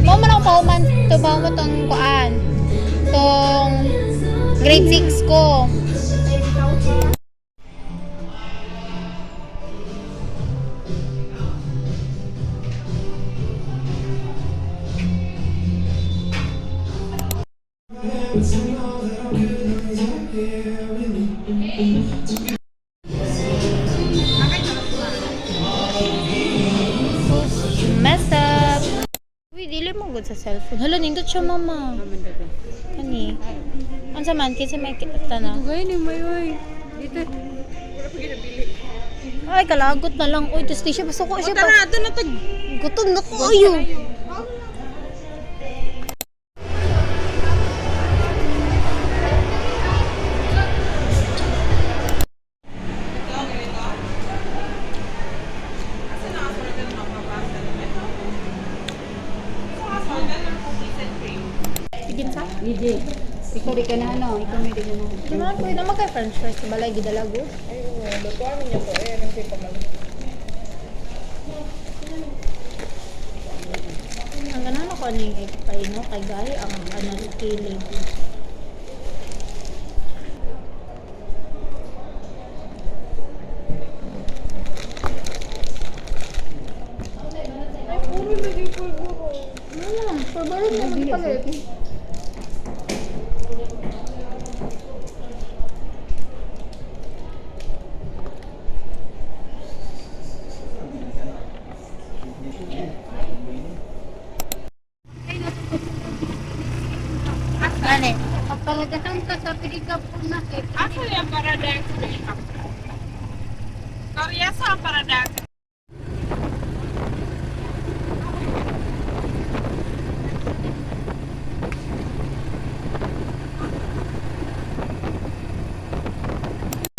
Mo man ako pauman tong kuan. Tong grade 6 ko. Messed up. Uy, dili mo good sa cellphone. Hala, nindot siya, mama. Kani. Ang saman, kasi may kita na. Gaya ni Mayoy. Dito. Ay, kalagot na lang. Uy, tusti siya. Basta ko siya. Tara, ito na tag. Gutom na ko. Ayo. Tigin sa? DJ. Ikaw di ka na ano, ikaw may di ka na. Di man, pwede naman kay french fries sa balay, gidalago. Ang ganan ako ni kay no kay gay ang kilig. Pabalik mo sa palit. Ano? Pagpalagasan ka sa piligap po na eh. Ako yung paradag. Korea sa paradag.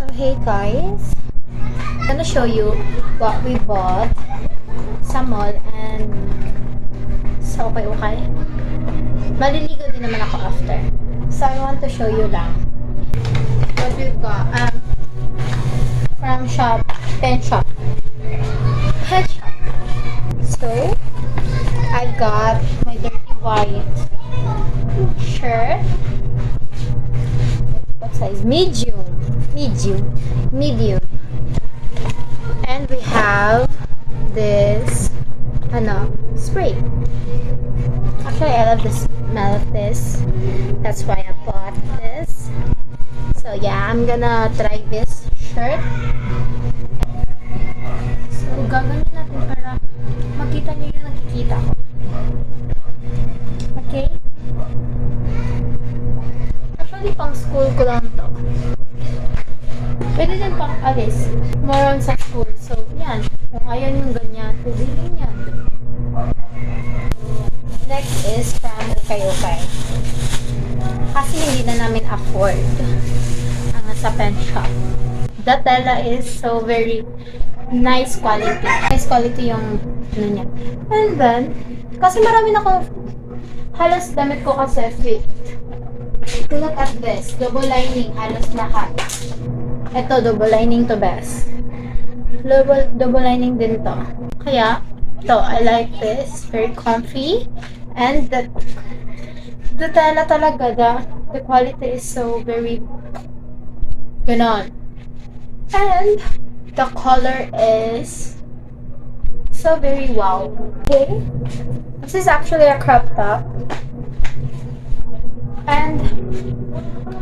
So hey guys, I'm gonna show you what we bought sa mall and sa okay. Maliligo din naman ako after. So I want to show you lang what we've got from Pen Shop. So I got my dirty white shirt. What size? Medium. And we have this spray. Actually, I love the smell of this. That's why I bought this. So yeah, I'm gonna try this shirt. So gagawin natin para makita niyo yung nakikita ko. Okay? Actually, pang school ko lang to. Pwede din pang alis. More on sa school. So, yan. Kung ayaw yung ganyan, pwede din yan. Next is from Okay. Kasi hindi na namin afford ang sa pen shop. The tela is so very nice quality. Nice quality yung niya. And then, kasi marami na akong halos damit ko kasi fit. Look at this. Double lining. Halos lahat. Ito, double lining to best. Double lining din to. Kaya, ito, I like this. Very comfy. And the tela talaga, the quality is so very ganon. And the color is so very wow. Okay? This is actually a crop top. And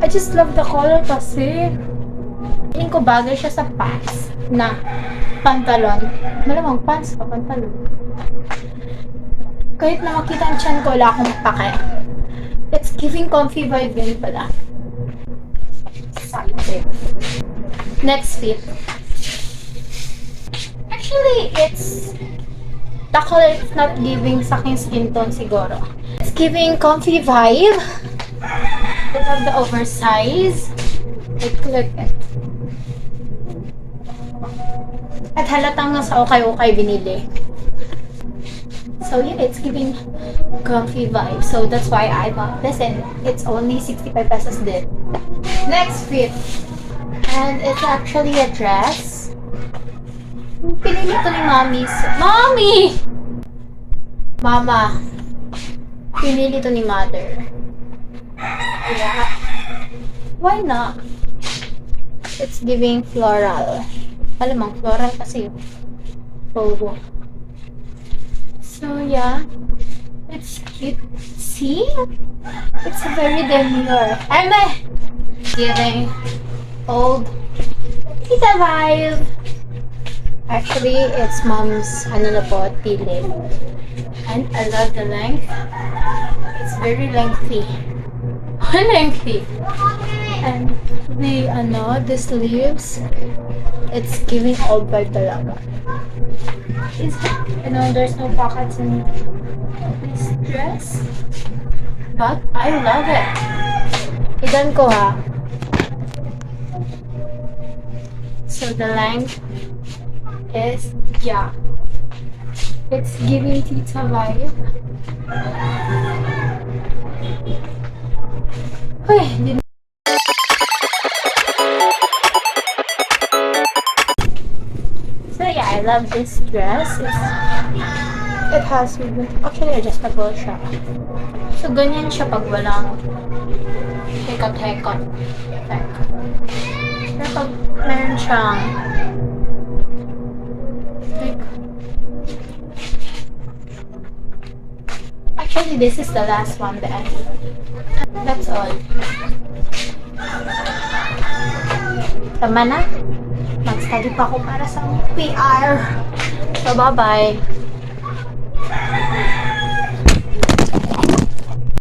I just love the color kasi feeling ko bagay siya sa pants na pantalon. Malamang pants pa, pantalon. Kahit na makita ang tiyan ko, wala akong pake. It's giving comfy vibe din pala. Next fit. Actually, the color is not giving sa aking skin tone siguro. It's giving comfy vibe. We have the oversize. Look at. At halatang nasa okay binili. So yeah, it's giving comfy vibe. So that's why I bought this and it's only 65 pesos din. Next fit. And it's actually a dress. Pinili ito ni Mommy. Mommy! Mama! Pinili to ni mother. Yeah. Why not? It's giving floral. Malamang floral kasi yun. Oh. So yeah. It's cute. See? It's very demure. I'm giving old tita vibe. Actually, it's mom's tea leaf. And I love the length. It's very lengthy. Lengthy. And the sleeves, it's giving old vibe talaga. There's no pockets in this dress. But I love it. Idan ko ha. So the length is, yeah. It's giving tita vibe. Uy, so yeah, I love this dress. It has actually adjustable siya. So ganyan siya pag walang hekot-hekot. Pero pag meron siyang like, actually this is the last one then. That's all. Tama na. Mag-study pa ako para sa PR. So bye-bye.